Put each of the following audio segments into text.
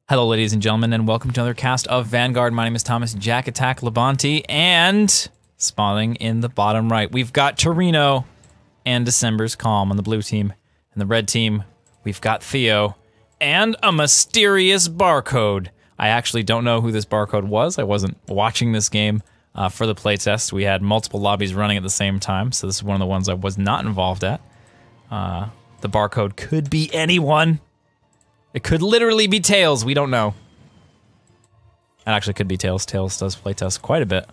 Hello, ladies and gentlemen, and welcome to another cast of Vanguard. My name is Thomas JaKaTaKtv, and spawning in the bottom right, we've got Torino and December's Calm on the blue team. And the red team, we've got Theo and a mysterious barcode. I actually don't know who this barcode was. I wasn't watching this game for the playtest. We had multiple lobbies running at the same time, so this is one of the ones I was not involved at. The barcode could be anyone. It could literally be Tails, we don't know. It actually could be Tails. Tails does playtest quite a bit.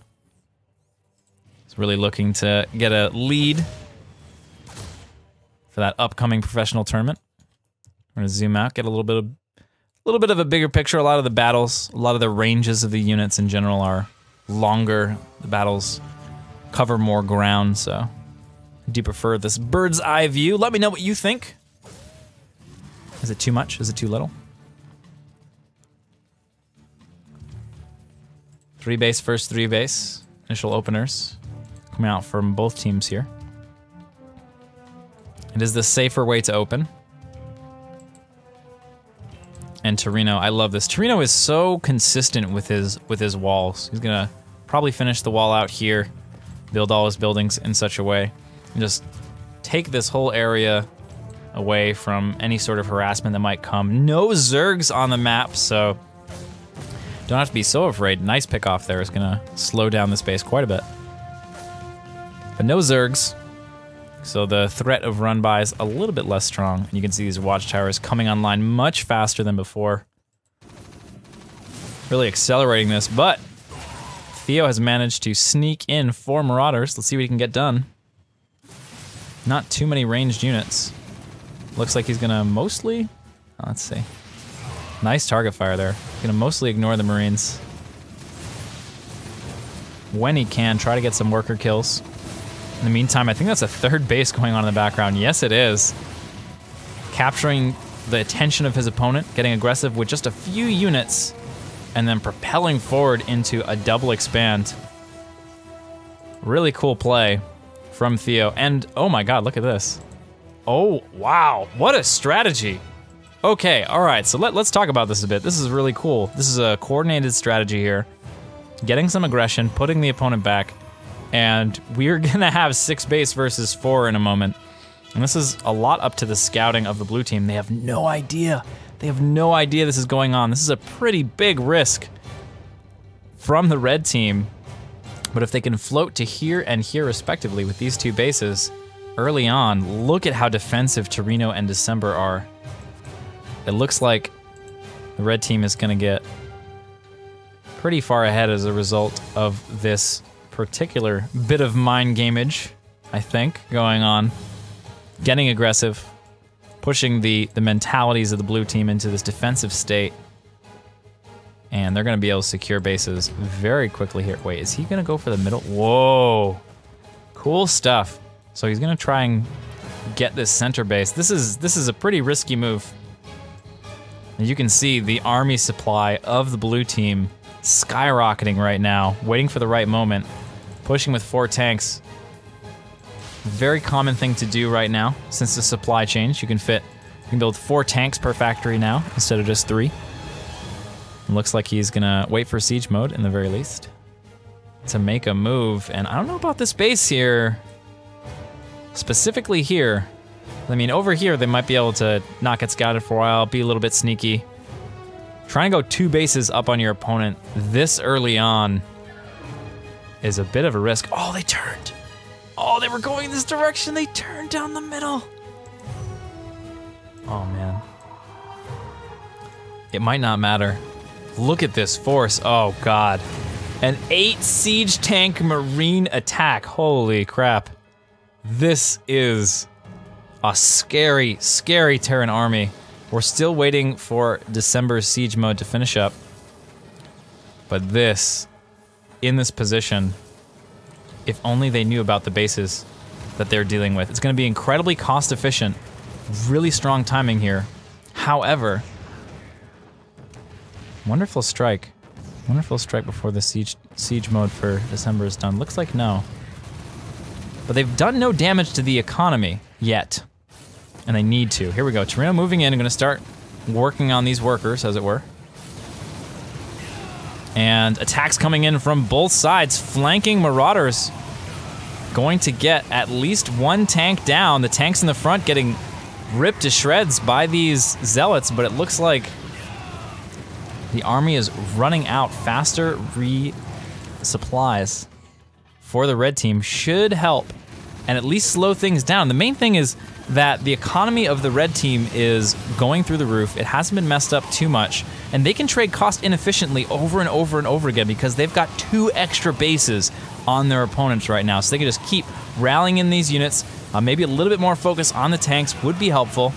He's really looking to get a lead for that upcoming professional tournament. We're gonna zoom out, get a little bit of a bigger picture. A lot of the battles, a lot of the ranges of the units in general are longer. The battles cover more ground, so I do prefer this bird's eye view. Let me know what you think. Is it too much? Is it too little? 3 base first 3 base. Initial openers coming out from both teams here. It is the safer way to open. And Torino, I love this. Torino is so consistent with his walls. He's gonna probably finish the wall out here, build all his buildings in such a way, and just take this whole area away from any sort of harassment that might come. No Zergs on the map, so don't have to be so afraid. Nice pick off there is gonna slow down this base quite a bit. But no Zergs, so the threat of run-by is a little bit less strong. And you can see these watchtowers coming online much faster than before. Really accelerating this, but Theo has managed to sneak in 4 Marauders. Let's see what he can get done. Not too many ranged units. Looks like he's gonna mostly, let's see. Nice target fire there. Gonna mostly ignore the Marines. When he can, try to get some worker kills. In the meantime, I think that's a 3rd base going on in the background. Yes, it is. Capturing the attention of his opponent, getting aggressive with just a few units, and then propelling forward into a double expand. Really cool play from Theo. And oh my god, look at this. Oh, wow, what a strategy. Okay, all right, so let's talk about this a bit. This is really cool. This is a coordinated strategy here. Getting some aggression, putting the opponent back, and we're gonna have 6 base versus 4 in a moment. And this is a lot up to the scouting of the blue team. They have no idea. They have no idea this is going on. This is a pretty big risk from the red team. But if they can float to here and here respectively with these 2 bases, early on, look at how defensive Torino and December are. It looks like the red team is gonna get pretty far ahead as a result of this particular bit of mind gameage, I think, going on. Getting aggressive, pushing the mentalities of the blue team into this defensive state. And they're gonna be able to secure bases very quickly here. Wait, is he gonna go for the middle? Whoa, cool stuff. So he's gonna try and get this center base. This is a pretty risky move. And you can see the army supply of the blue team skyrocketing right now, waiting for the right moment, pushing with 4 tanks. Very common thing to do right now since the supply change. You can build 4 tanks per factory now instead of just 3. It looks like he's gonna wait for siege mode in the very least to make a move. And I don't know about this base here. Specifically here, I mean, over here they might be able to not get scouted for a while, be a little bit sneaky. Trying to go 2 bases up on your opponent this early on is a bit of a risk. Oh, they turned. Oh, they were going in this direction. They turned down the middle. Oh, man. It might not matter. Look at this force. Oh, God. An 8 siege tank marine attack. Holy crap. This is a scary, scary Terran army. We're still waiting for December's siege mode to finish up. But this, in this position, if only they knew about the bases that they're dealing with. It's gonna be incredibly cost efficient, really strong timing here. However, wonderful strike. Wonderful strike before the siege mode for December is done. Looks like no. But they've done no damage to the economy yet. And they need to. Here we go. Torino moving in. I'm going to start working on these workers, as it were. And attacks coming in from both sides, flanking Marauders. Going to get at least one tank down. The tanks in the front getting ripped to shreds by these Zealots, but it looks like the army is running out. Faster resupplies for the red team should help and at least slow things down. The main thing is that the economy of the red team is going through the roof. It hasn't been messed up too much, and they can trade cost inefficiently over and over and over again because they've got 2 extra bases on their opponents right now. So they can just keep rallying in these units. Maybe a little bit more focus on the tanks would be helpful.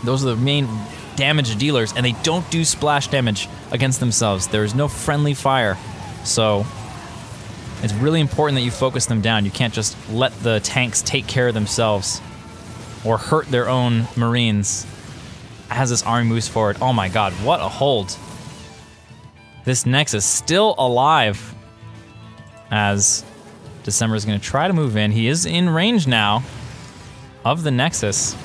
Those are the main damage dealers, and they don't do splash damage against themselves. There is no friendly fire. So it's really important that you focus them down. You can't just let the tanks take care of themselves or hurt their own Marines as this army moves forward. Oh my god, what a hold. This Nexus still alive as December is going to try to move in. He is in range now of the Nexus.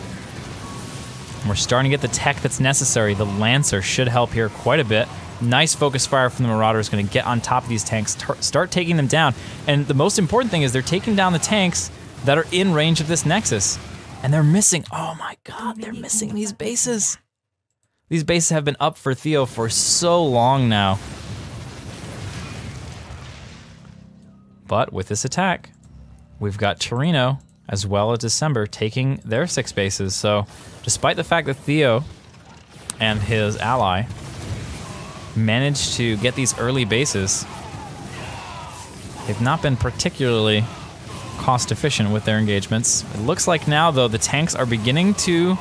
We're starting to get the tech that's necessary. The Lancer should help here quite a bit. Nice focus fire from the Marauders, going to get on top of these tanks, start taking them down. And the most important thing is they're taking down the tanks that are in range of this Nexus. And they're missing, oh my god, they're missing these bases. These bases have been up for Theo for so long now. But with this attack, we've got Torino as well as December taking their 6 bases. So despite the fact that Theo and his ally managed to get these early bases, they've not been particularly cost efficient with their engagements. It looks like now, though, the tanks are beginning to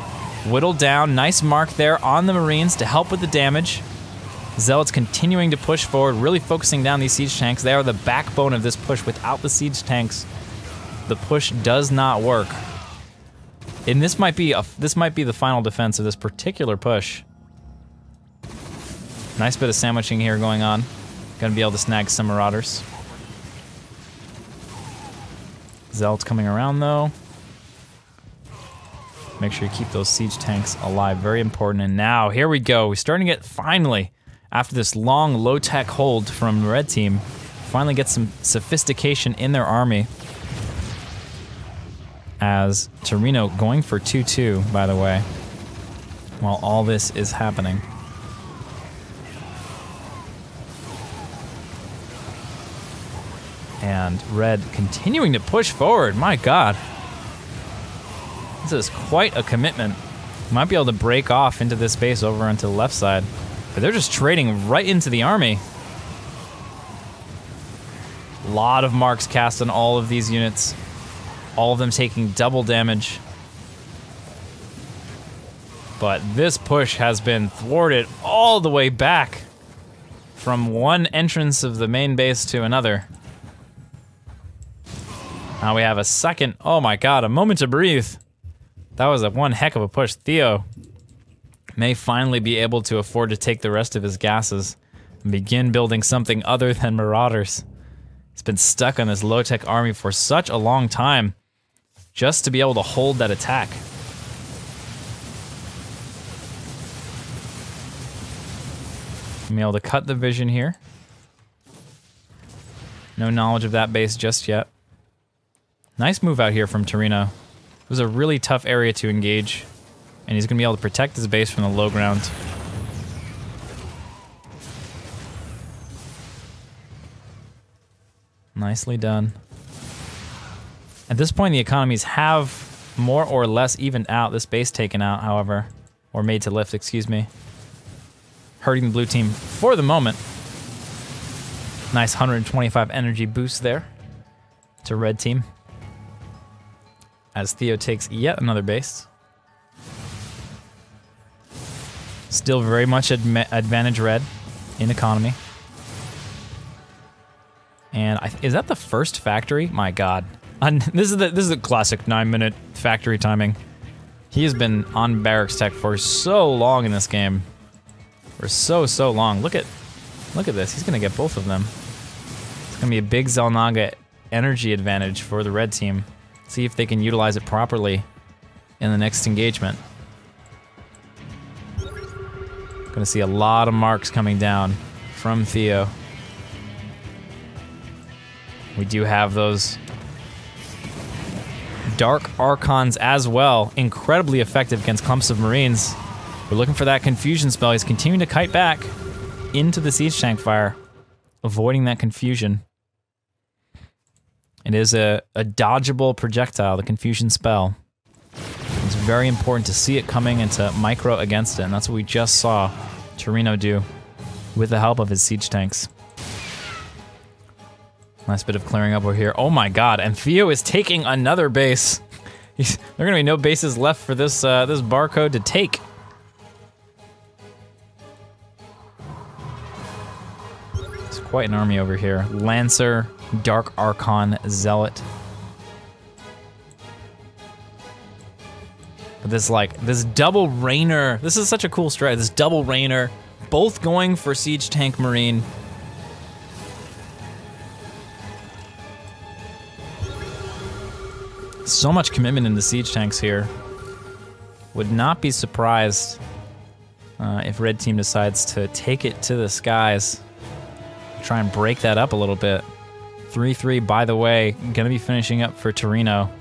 whittle down. Nice mark there on the Marines to help with the damage. Zealots continuing to push forward, really focusing down these siege tanks. They are the backbone of this push. Without the siege tanks, the push does not work. And this might be the final defense of this particular push. Nice bit of sandwiching here going on. Gonna be able to snag some Marauders. Zealots coming around though. Make sure you keep those siege tanks alive, very important. And now, here we go. We're starting to get, finally, after this long low-tech hold from the red team, finally get some sophistication in their army. As Torino going for 2-2, by the way, while all this is happening. And red continuing to push forward, my god. This is quite a commitment. Might be able to break off into this base over onto the left side. But they're just trading right into the army. A lot of marks cast on all of these units. All of them taking double damage. But this push has been thwarted all the way back from one entrance of the main base to another. Now we have a second, oh my god, a moment to breathe. That was one heck of a push. Theo may finally be able to afford to take the rest of his gases and begin building something other than Marauders. He's been stuck on this low-tech army for such a long time just to be able to hold that attack. I'm able to cut the vision here. No knowledge of that base just yet. Nice move out here from Torino. It was a really tough area to engage, and he's going to be able to protect his base from the low ground. Nicely done. At this point, the economies have more or less evened out. This base taken out, however, or made to lift, excuse me. Hurting the blue team for the moment. Nice 125 energy boost there to red team. As Theo takes yet another base. Still very much advantage red in economy. And is that the first factory? My god. This is the classic 9-minute factory timing. He has been on barracks tech for so long in this game. For so long. Look at this. He's gonna get both of them. It's gonna be a big Xel'Naga energy advantage for the red team. See if they can utilize it properly in the next engagement. Gonna see a lot of marks coming down from Theo. We do have those Dark Archons as well. Incredibly effective against clumps of Marines. We're looking for that confusion spell. He's continuing to kite back into the siege tank fire, avoiding that confusion. It is a dodgeable projectile, the confusion spell. It's very important to see it coming and to micro against it, and that's what we just saw Torino do with the help of his siege tanks. Nice bit of clearing up over here. Oh my god, and Theo is taking another base. There are gonna be no bases left for this this barcode to take. It's quite an army over here. Lancer, Dark Archon, Zealot. But this double Raynor, this is such a cool strat. This double Raynor, both going for Siege Tank Marine. So much commitment in the siege tanks here. Would not be surprised if Red Team decides to take it to the skies. Try and break that up a little bit. 3-3, by the way, gonna be finishing up for Torino.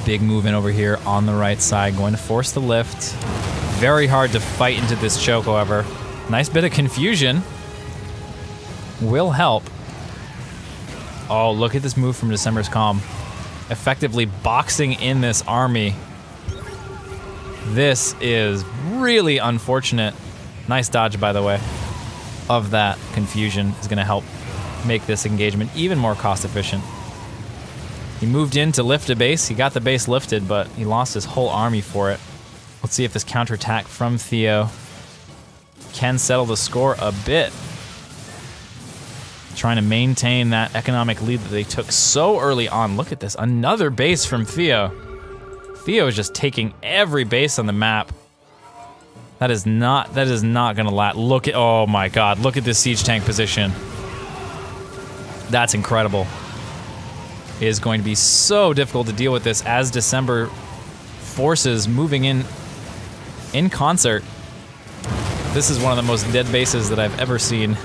Big movement over here on the right side, going to force the lift. Very hard to fight into this choke, however. Nice bit of confusion. Will help. Oh, look at this move from December's Calm. Effectively boxing in this army. This is really unfortunate. Nice dodge, by the way, of that confusion. Is gonna help make this engagement even more cost efficient. He moved in to lift a base. He got the base lifted, but he lost his whole army for it. Let's see if this counterattack from Theo can settle the score a bit. Trying to maintain that economic lead that they took so early on. Look at this, another base from Theo. Theo is just taking every base on the map. That is not gonna last. Look at, oh my god, look at this siege tank position. That's incredible. It is going to be so difficult to deal with this as December forces moving in concert. This is one of the most dead bases that I've ever seen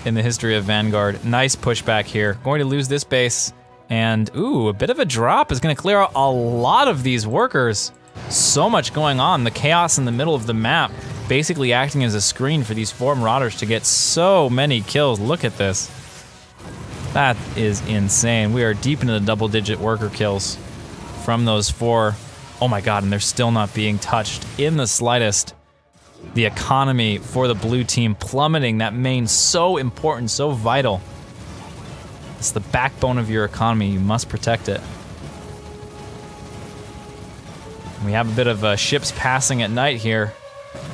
in the history of Vanguard. Nice pushback here. Going to lose this base, and ooh, a bit of a drop is gonna clear out a lot of these workers. So much going on. The chaos in the middle of the map basically acting as a screen for these 4 Marauders to get so many kills. Look at this. That is insane. We are deep into the double-digit worker kills from those 4. Oh my god, and they're still not being touched in the slightest. The economy for the blue team plummeting. That main so important, so vital. It's the backbone of your economy. You must protect it. We have a bit of ships passing at night here.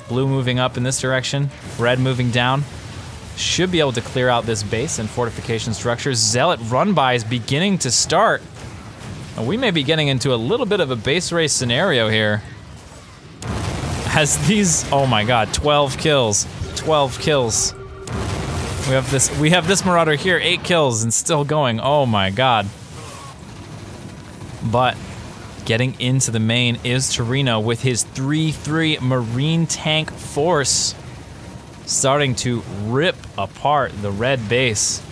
Blue moving up in this direction. Red moving down. Should be able to clear out this base and fortification structures. Zealot run-by is beginning to start. And we may be getting into a little bit of a base race scenario here. As these, oh my god, 12 kills. 12 kills. We have this Marauder here, 8 kills and still going. Oh my god. But getting into the main is Torino with his 3-3 Marine tank force. Starting to rip apart the red base.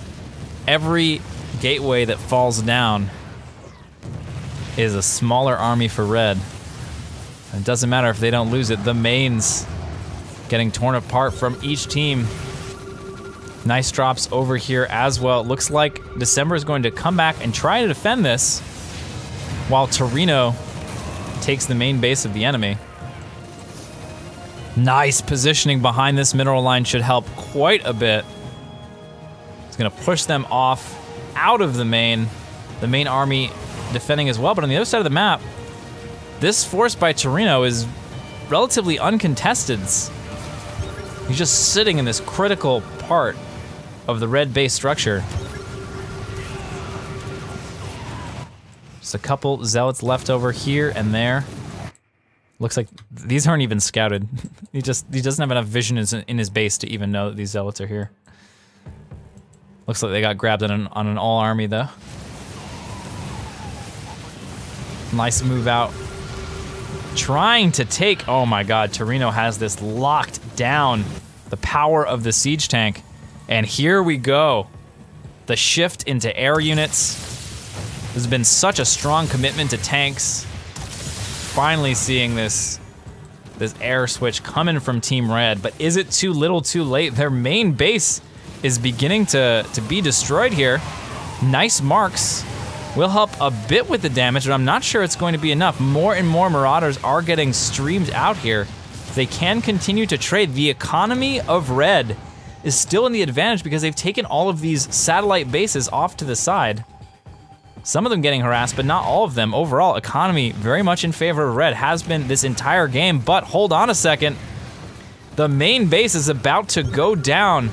Every gateway that falls down is a smaller army for red. It doesn't matter if they don't lose it. The main's getting torn apart from each team. Nice drops over here as well. It looks like December is going to come back and try to defend this while Torino takes the main base of the enemy. Nice positioning behind this mineral line should help quite a bit. It's gonna push them off out of the main army defending as well, but on the other side of the map, this force by Torino is relatively uncontested. He's just sitting in this critical part of the red base structure. Just a couple zealots left over here and there. Looks like these aren't even scouted. He doesn't have enough vision in his base to even know that these zealots are here. Looks like they got grabbed on an all army though. Nice move out. Trying to take, oh my god, Torino has this locked down. The power of the siege tank. And here we go. The shift into air units. There's been such a strong commitment to tanks. Finally seeing this air switch coming from Team Red, but is it too little too late? Their main base is beginning to be destroyed here. Nice marks. Will help a bit with the damage, but I'm not sure it's going to be enough. More and more Marauders are getting streamed out here. They can continue to trade. The economy of Red is still in the advantage because they've taken all of these satellite bases off to the side. Some of them getting harassed, but not all of them. Overall, economy very much in favor of Red, has been this entire game, but hold on a second. The main base is about to go down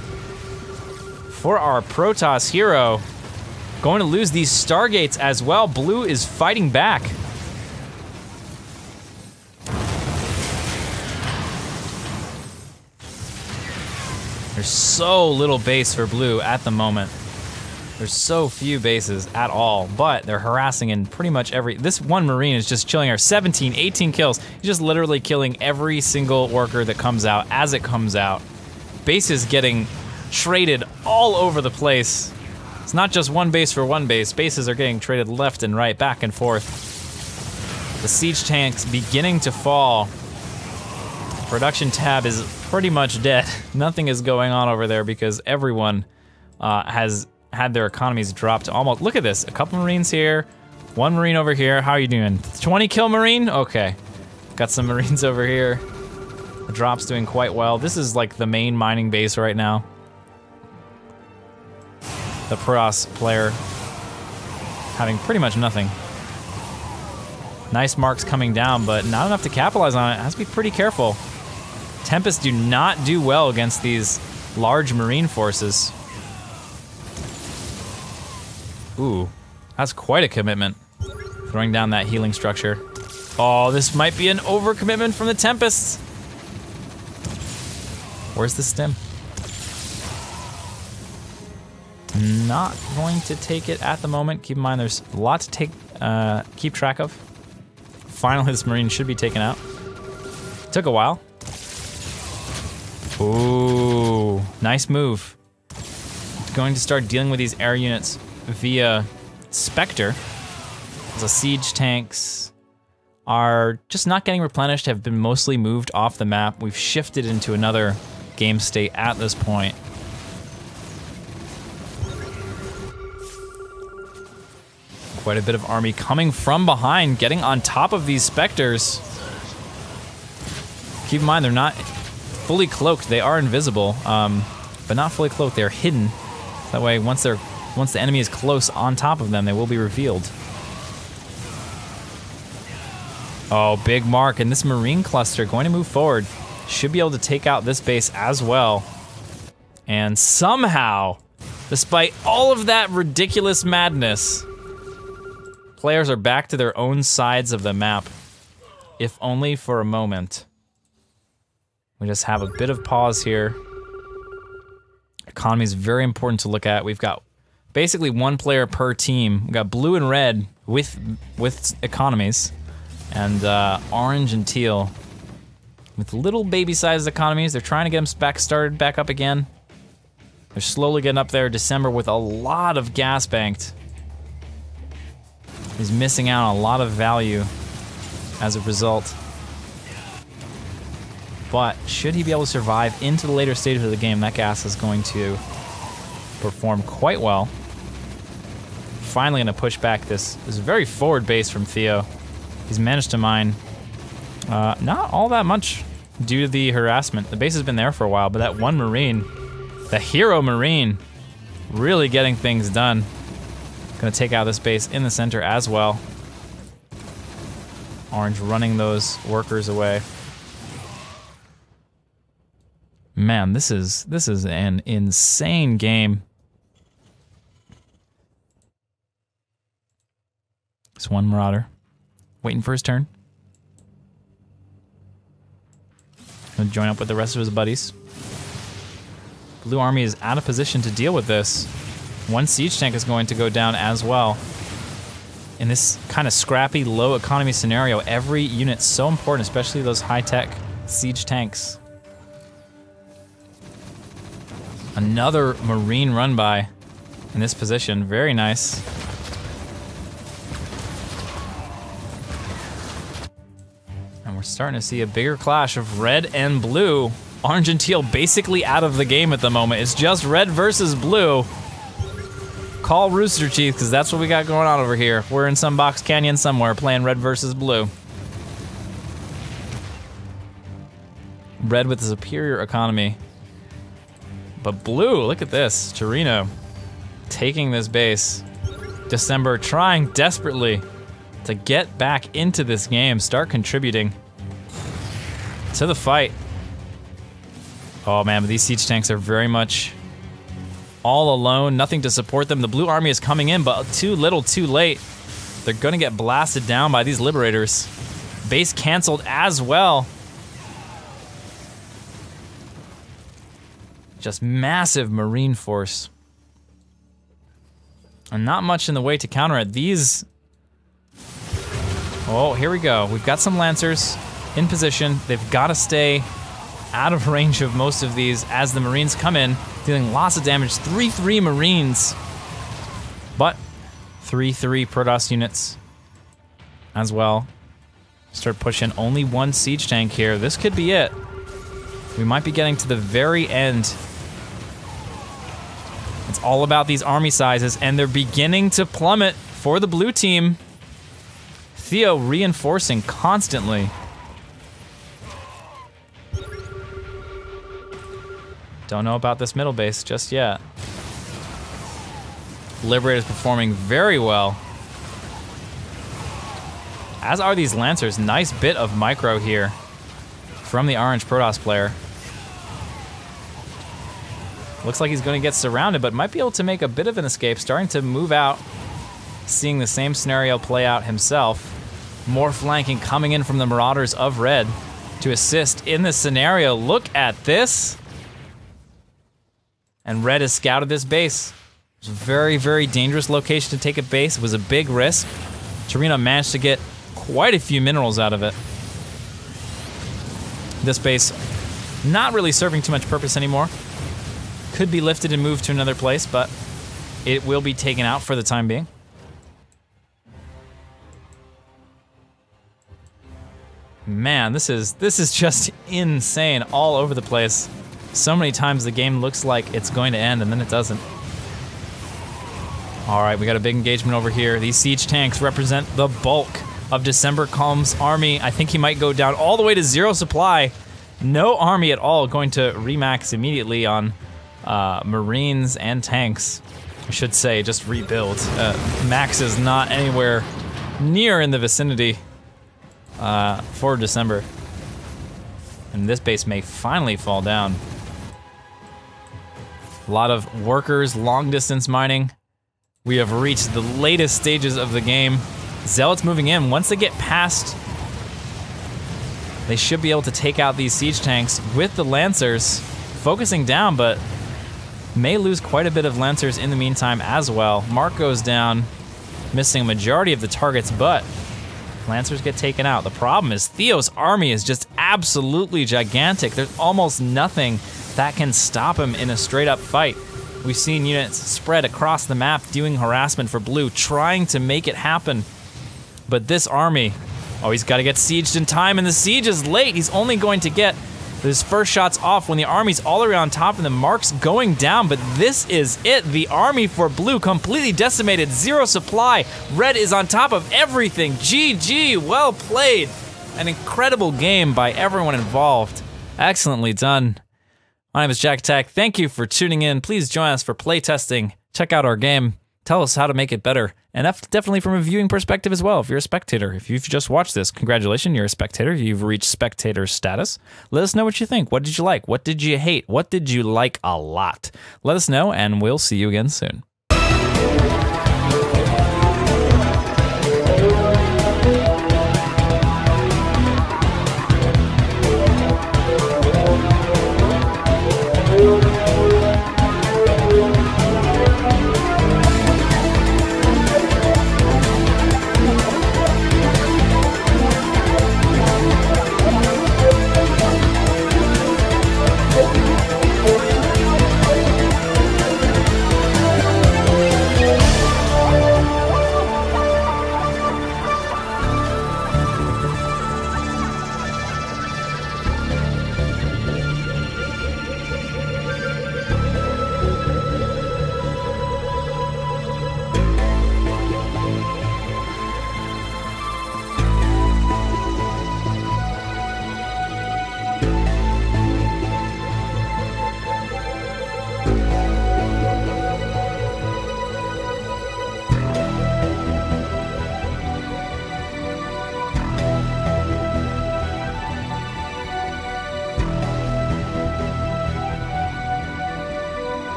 for our Protoss hero. Going to lose these Stargates as well. Blue is fighting back. There's so little base for Blue at the moment. There's so few bases at all, but they're harassing in pretty much every... This one Marine is just chilling our 17, 18 kills. He's just literally killing every single worker that comes out as it comes out. Bases getting traded all over the place. It's not just one base for one base. Bases are getting traded left and right, back and forth. The siege tank's beginning to fall. Production tab is pretty much dead. Nothing is going on over there because everyone has had their economies dropped to almost... Look at this, a couple Marines here, one Marine over here. How are you doing? 20 kill Marine? Okay. Got some Marines over here. The drop's doing quite well. This is like the main mining base right now. The Protoss player having pretty much nothing. Nice marks coming down, but not enough to capitalize on it. Has to be pretty careful. Tempests do not do well against these large Marine forces. Ooh, that's quite a commitment. Throwing down that healing structure. Oh, this might be an overcommitment from the Tempests. Where's the stim? Not going to take it at the moment. Keep in mind there's a lot to keep track of. Finally, this Marine should be taken out. Took a while. Ooh, nice move. Going to start dealing with these air units via Spectre. The siege tanks are just not getting replenished, have been mostly moved off the map. We've shifted into another game state at this point. Quite a bit of army coming from behind, getting on top of these Spectres. Keep in mind, they're not fully cloaked. They are invisible, but not fully cloaked. They're hidden. That way, once the enemy is close on top of them, they will be revealed. Oh, big mark, and this Marine cluster going to move forward. Should be able to take out this base as well. And somehow, despite all of that ridiculous madness, players are back to their own sides of the map, if only for a moment. We just have a bit of pause here. Economy is very important to look at. We've got basically one player per team. We've got blue and red with economies, and orange and teal with little baby-sized economies. They're trying to get them started back up again. They're slowly getting up there. December with a lot of gas banked. He's missing out on a lot of value as a result. But should he be able to survive into the later stages of the game, that gas is going to perform quite well. Finally gonna push back this very forward base from Theo. He's managed to mine not all that much due to the harassment. The base has been there for a while, but that one Marine, the hero Marine, really getting things done. Gonna take out this base in the center as well. Orange running those workers away. Man, this is an insane game. This one Marauder, waiting for his turn. Gonna join up with the rest of his buddies. Blue Army is out of position to deal with this. One siege tank is going to go down as well. In this kind of scrappy, low economy scenario, every unit's so important, especially those high-tech siege tanks. Another Marine run by in this position. Very nice. And we're starting to see a bigger clash of red and blue. Orange and teal basically out of the game at the moment. It's just red versus blue. Call Rooster Teeth, because that's what we got going on over here. We're in some box canyon somewhere playing red versus blue. Red with a superior economy. But blue, look at this. Torino taking this base. December trying desperately to get back into this game, start contributing to the fight. Oh man, but these siege tanks are very much all alone, nothing to support them. The blue army is coming in, but too little, too late. They're gonna get blasted down by these liberators. Base canceled as well. Just massive Marine force. And not much in the way to counter it. These... Oh, here we go. We've got some Lancers in position. They've gotta stay out of range of most of these as the Marines come in, dealing lots of damage. 3-3 Marines, but 3-3 Protoss units as well. Start pushing only one siege tank here. This could be it. We might be getting to the very end. It's all about these army sizes, and they're beginning to plummet for the blue team. Theo reinforcing constantly. Don't know about this middle base just yet. Liberator's performing very well. As are these Lancers. Nice bit of micro here from the orange Protoss player. Looks like he's going to get surrounded, but might be able to make a bit of an escape, starting to move out, seeing the same scenario play out himself. More flanking coming in from the Marauders of red to assist in this scenario. Look at this. And red has scouted this base. It's a very, very dangerous location to take a base. It was a big risk. Torino managed to get quite a few minerals out of it. This base not really serving too much purpose anymore. Could be lifted and moved to another place, but it will be taken out for the time being. Man, this is just insane all over the place. So many times the game looks like it's going to end and then it doesn't. All right, we got a big engagement over here. These siege tanks represent the bulk of December Calm's army. I think he might go down all the way to 0 supply. No army at all going to remax immediately on Marines and tanks. I should say, just rebuild. Max is not anywhere near in the vicinity for December. And this base may finally fall down. A lot of workers, long distance mining. We have reached the latest stages of the game. Zealots moving in. Once they get past, they should be able to take out these siege tanks with the Lancers. Focusing down, but may lose quite a bit of Lancers in the meantime as well. Mark goes down, missing a majority of the targets, but Lancers get taken out. The problem is Theo's army is just absolutely gigantic. There's almost nothing that can stop him in a straight up fight. We've seen units spread across the map doing harassment for blue, trying to make it happen. But this army, oh, he's got to get sieged in time, and the siege is late. He's only going to get his first shots off when the army's all the way on top and the Mark's going down, but this is it. The army for blue completely decimated, 0 supply. Red is on top of everything. GG, well played. An incredible game by everyone involved. Excellently done. My name is JaKaTaK. Thank you for tuning in. Please join us for playtesting. Check out our game. Tell us how to make it better. And that's definitely from a viewing perspective as well. If you're a spectator, if you've just watched this, congratulations, you're a spectator. You've reached spectator status. Let us know what you think. What did you like? What did you hate? What did you like a lot? Let us know, and we'll see you again soon.